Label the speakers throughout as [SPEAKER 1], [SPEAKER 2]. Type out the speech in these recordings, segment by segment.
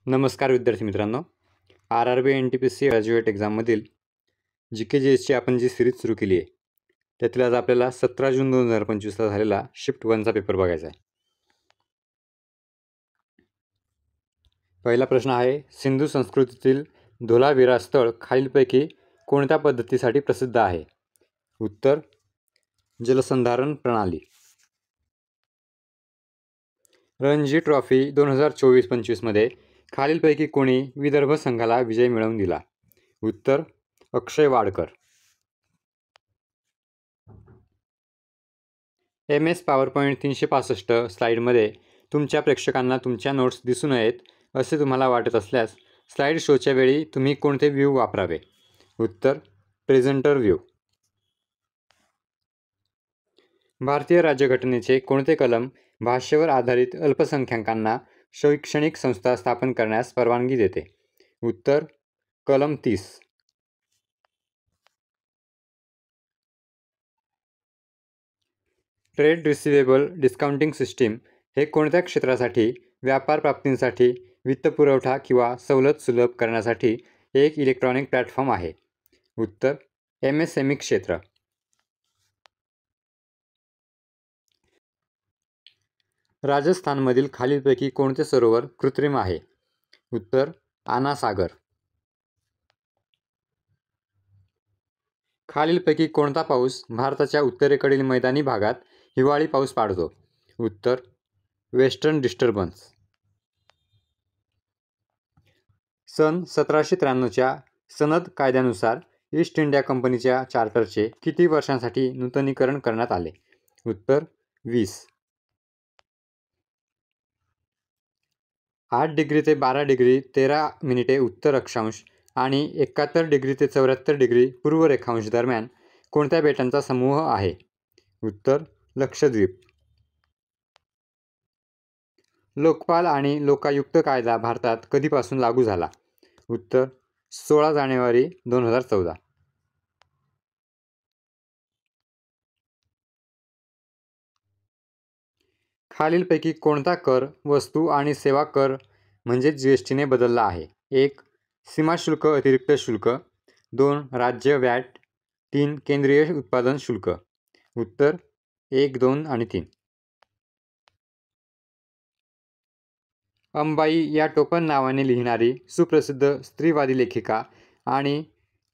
[SPEAKER 1] नमस्कार विद्यार्थी मित्रांनो, RRB NTPC ग्रॅज्युएट एक्झाममधील GK-GSची आपण जी सिरीज सुरू केली आहे त्यातील आज आपल्याला 17 जून 2025ला झालेला शिफ्ट 1चा पेपर बघायचा आहे. पहिला प्रश्न आहे, सिंधू संस्कृतीतील धोलावीरा स्थळ खालीलपैकी कोणत्या पद्धतीसाठी प्रसिद्ध आहे? उत्तर, जलसंधारण प्रणाली. रणजी ट्रॉफी 2024-25 मध्ये खालीलपैकी कोणी विदर्भ संघाला विजय मिळवून दिला? उत्तर, अक्षय वाडकर. MS PowerPoint 365 स्लाईडमध्ये तुमच्या प्रेक्षकांना तुमच्या नोट्स दिसू नयेत असे तुम्हाला वाटत असल्यास स्लाईड शोच्या वेळी तुम्ही कोणते व्ह्यू वापरावे? उत्तर, प्रेझेंटर व्ह्यू. भारतीय राज्यघटनेचे कोणते कलम भाषेवर आधारित अल्पसंख्याकांना शैक्षणिक संस्था स्थापन करण्यास परवानगी देते? उत्तर, कलम 30. ट्रेड रिसिवेबल डिस्काउंटिंग सिस्टीम हे कोणत्या क्षेत्रासाठी व्यापार प्राप्तींसाठी वित्तपुरवठा किंवा सवलत सुलभ करण्यासाठी एक इलेक्ट्रॉनिक प्लॅटफॉर्म आहे? उत्तर, MSME क्षेत्र. राजस्थानमधील खालीलपैकी कोणते सरोवर कृत्रिम आहे? उत्तर, आना सागर. खालीलपैकी कोणता पाऊस भारताच्या उत्तरेकडील मैदानी भागात हिवाळी पाऊस पाडतो? उत्तर, वेस्टर्न डिस्टर्बन्स. सन 1793च्या सनद कायद्यानुसार ईस्ट इंडिया कंपनीच्या चार्टरचे किती वर्षांसाठी नूतनीकरण करण्यात आले? उत्तर, 20. 8 डिग्री ते 12 डिग्री 13 मिनिटे उत्तर अक्षांश आणि 71 डिग्री ते 74 डिग्री पूर्व रेखांश दरम्यान कोणत्या बेटांचा समूह आहे? उत्तर, लक्षद्वीप. लोकपाल आणि लोकायुक्त कायदा भारतात कधीपासून लागू झाला? उत्तर, 16 जानेवारी 2014. खालीलपैकी कोणता कर वस्तू आणि सेवा कर म्हणजे GSTने बदलला आहे? 1. सीमाशुल्क अतिरिक्त शुल्क. 2. राज्य व्हॅट. 3. केंद्रीय उत्पादन शुल्क. उत्तर, 1, 2 आणि 3. अंबाई या टोपण नावाने लिहिणारी सुप्रसिद्ध स्त्रीवादी लेखिका आणि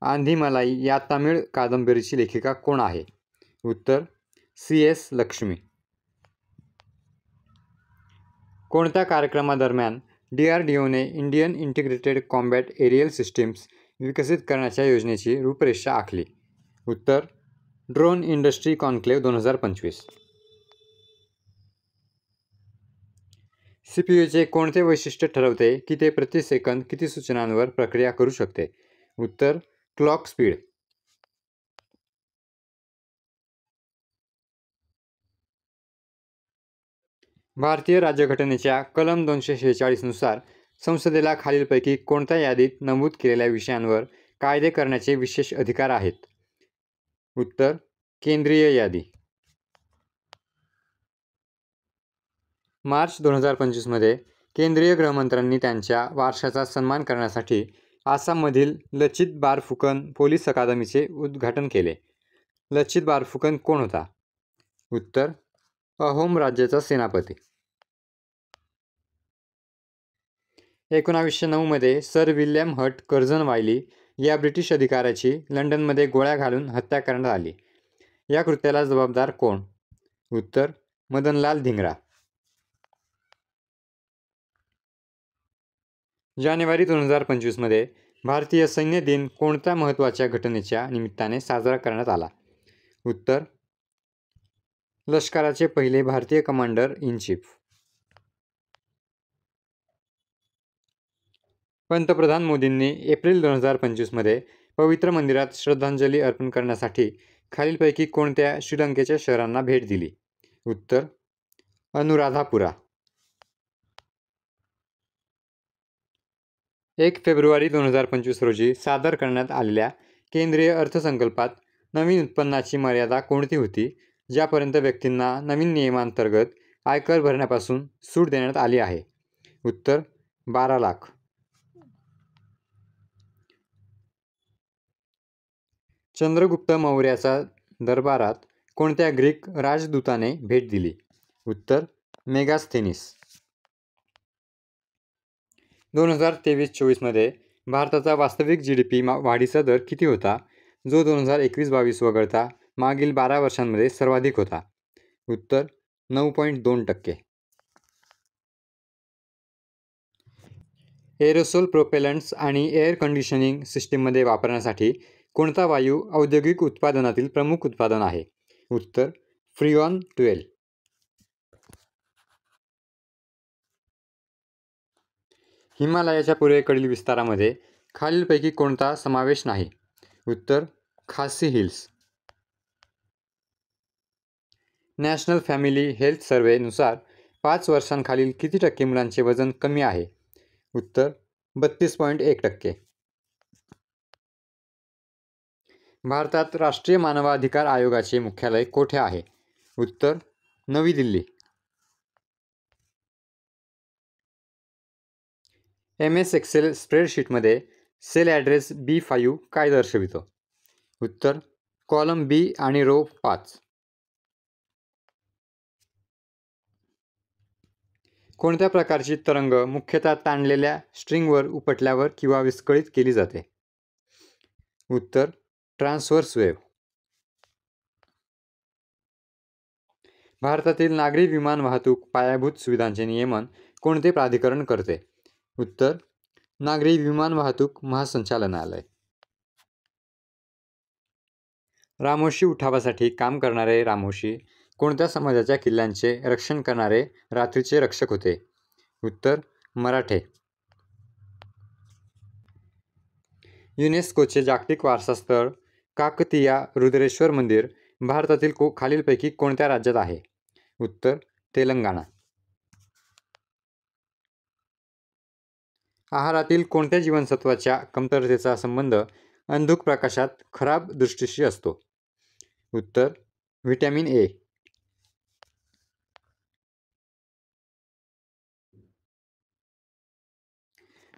[SPEAKER 1] आंधीमलाई या तमिळ कादंबरीची लेखिका कोण आहे? उत्तर, CS लक्ष्मी. कोणत्या कार्यक्रमादरम्यान DRDOने Indian integrated combat aerial systems विकसित करण्याच्या योजनेची रूपरेषा आखली? उत्तर, ड्रोन इंडस्ट्री कॉन्क्लेव्ह 2025. CPUचे कोणते वैशिष्ट्य ठरवते की ते प्रति सेकंद किती सूचनांवर प्रक्रिया करू शकते? उत्तर, क्लॉक स्पीड. भारतीय राज्यघटनेच्या कलम 246 नुसार संसदेला खालीलपैकी कोणत्या यादीत नमूद केलेल्या विषयांवर कायदे करण्याचे विशेष अधिकार आहेत? उत्तर, केंद्रीय यादी. मार्च 2025 मध्ये केंद्रीय गृहमंत्र्यांनी त्यांच्या वारशाचा सन्मान करण्यासाठी आसाममधील लचित बारफुकन पोलीस अकादमीचे उद्घाटन केले. लचित बारफुकन कोण होता? उत्तर, अहोम राज्याचा सेनापती. 1909 मध्ये सर विल्यम हट कर्झनवायली या ब्रिटिश अधिकाऱ्याची लंडनमध्ये गोळ्या घालून हत्या करण्यात आली. या कृत्याला जबाबदार कोण? उत्तर, मदनलाल धिंगरा. जानेवारी 2025 मध्ये भारतीय सैन्य दिन कोणत्या महत्त्वाच्या घटनेच्या निमित्ताने साजरा करण्यात आला? उत्तर, लष्कराचे पहिले भारतीय कमांडर इन चीफ. पंतप्रधान मोदींनी एप्रिल 2025 मध्ये पवित्र मंदिरात श्रद्धांजली अर्पण करण्यासाठी खालीलपैकी कोणत्या श्रीलंकेच्या शहरांना भेट दिली? उत्तर, अनुराधापुरा. 1 फेब्रुवारी 2025 रोजी सादर करण्यात आलेल्या केंद्रीय अर्थसंकल्पात नवीन उत्पन्नाची मर्यादा कोणती होती ज्यापर्यंत व्यक्तींना नवीन नियमांतर्गत आयकर भरण्यापासून सूट देण्यात आली आहे? उत्तर, 12 लाख. चंद्रगुप्त मौर्याचा दरबारात कोणत्या ग्रीक राजदूताने भेट दिली? उत्तर मेगास्थेनिस. 2023-24 भारताचा वास्तविक GDP वाढीचा दर किती होता, जो 2021-22 वगळता मागील 12 वर्षांमध्ये सर्वाधिक होता? उत्तर 9.2%. एरोसोल प्रोपेलंट्स आणि एअर कंडिशनिंग सिस्टीममध्ये वापरण्यासाठी कोणता वायू औद्योगिक उत्पादनातील प्रमुख उत्पादन आहे? उत्तर फ्रिऑन 12. हिमालयाच्या पूर्वेकडील विस्तारामध्ये खालीलपैकी कोणता समावेश नाही? उत्तर खासी हिल्स. नॅशनल फॅमिली हेल्थ सर्व्हेनुसार 5 वर्षांखालील किती टक्के मुलांचे वजन कमी आहे? उत्तर 32.1%. भारतात राष्ट्रीय मानवाधिकार आयोगाचे मुख्यालय कोठे आहे? उत्तर नवी दिल्ली. MS एक्सेल स्प्रेडशीटमध्ये सेल ॲड्रेस B5 काय दर्शवितो? उत्तर कॉलम B आणि रो 5. कोणत्या प्रकारची तरंग मुख्यतः ताणलेल्या स्ट्रिंगवर उपटल्यावर किंवा विस्कळीत केली जाते? उत्तर ट्रान्सव्हर्स वेव्ह. भारतातील नागरी विमान वाहतूक पायाभूत सुविधांचे नियमन कोणते प्राधिकरण करते? उत्तर नागरी विमान वाहतूक महासंचालनालय. रामोशी उठावासाठी काम करणारे रामोशी कोणत्या समाजाच्या किल्ल्यांचे रक्षण करणारे रात्रीचे रक्षक होते? उत्तर मराठे. युनेस्कोचे जागतिक वारसा स्थळ काकतीया रुद्रेश्वर मंदिर भारतातील खालीलपैकी कोणत्या राज्यात आहे? उत्तर तेलंगणा. आहारातील कोणत्या जीवनसत्वाच्या कमतरतेचा संबंध अंधुक प्रकाशात खराब दृष्टीशी असतो? उत्तर व्हिटॅमिन A.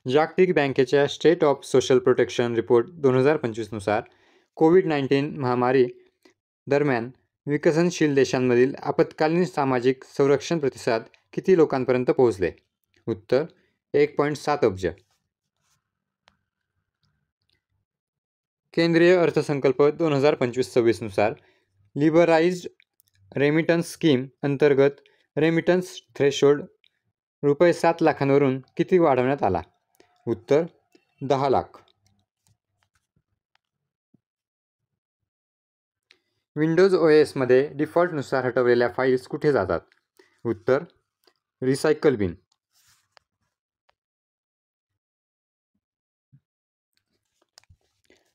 [SPEAKER 1] जागतिक बँकेच्या state of social protection report 2025 नुसार कोविड-19 महामारी दरम्यान विकसनशील देशांमधील आपत्कालीन सामाजिक संरक्षण प्रतिसाद किती लोकांपर्यंत पोहोचले? उत्तर 1.7 अब्ज. केंद्रीय अर्थसंकल्प 2025-26 नुसार लिबराइज्ड रेमिटन्स स्कीम अंतर्गत रेमिटन्स थ्रेशोल्ड ₹7 लाखांवरून किती वाढवण्यात आला? उत्तर 10 लाख. विंडोज OS मध्ये डिफॉल्टनुसार हटवलेल्या फाईल्स कुठे जातात? उत्तर रिसायकल बिन.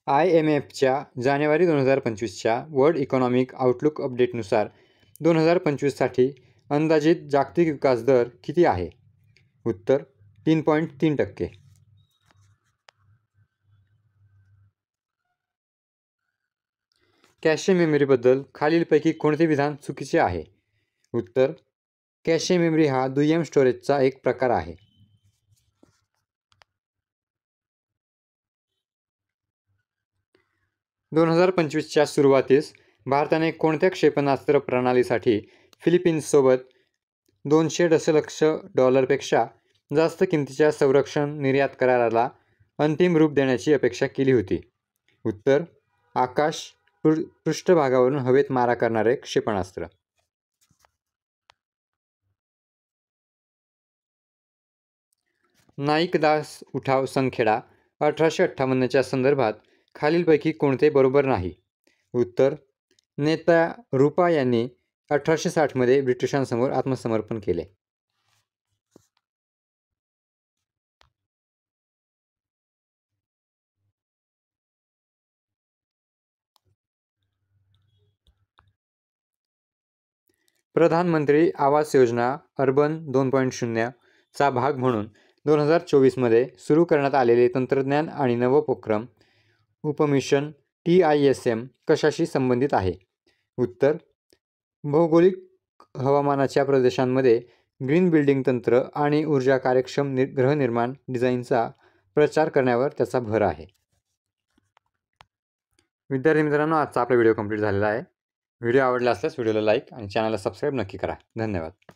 [SPEAKER 1] IMFच्या जानेवारी 2025च्या वर्ल्ड इकॉनॉमिक आउटलुक अपडेटनुसार 2025साठी अंदाजित जागतिक विकास दर किती आहे? उत्तर 3.3%. कॅशे मेमरीबद्दल खालीलपैकी कोणते विधान चुकीचे आहे? उत्तर कॅशे मेमरी हा दुय्यम स्टोरेजचा एक प्रकार आहे. च्या सुरुवातीस भारताने कोणत्या क्षेपणास्त्र प्रणालीसाठी फिलिपिन्ससोबत $200 दशलक्ष पेक्षा जास्त किमतीच्या संरक्षण निर्यात कराराला अंतिम रूप देण्याची अपेक्षा केली होती? उत्तर आकाश पृष्ठभागावरून हवेत मारा करणारे क्षेपणास्त्र. नाईक दास उठाव संखेडा 1858च्या संदर्भात खालीलपैकी कोणते बरोबर नाही? उत्तर नेता रूपा यांनी 1860 ब्रिटिशांसमोर आत्मसमर्पण केले. प्रधानमंत्री आवास योजना अर्बन 2.0 चा भाग म्हणून 2024 सुरू करण्यात आलेले तंत्रज्ञान आणि नवोपक्रम उपमिशन TISM कशाशी संबंधित आहे? उत्तर भौगोलिक हवामानाच्या प्रदेशांमध्ये ग्रीन बिल्डिंग तंत्र आणि ऊर्जा कार्यक्षम गृहनिर्माण डिझाईनचा प्रचार करण्यावर त्याचा भर आहे. विद्यार्थी मित्रांनो, आजचा आपला व्हिडिओ कंप्लीट झालेला आहे. व्हिडिओ आवडला असल्यास व्हिडिओला लाईक आणि चॅनलला सबस्क्राईब नक्की करा. धन्यवाद.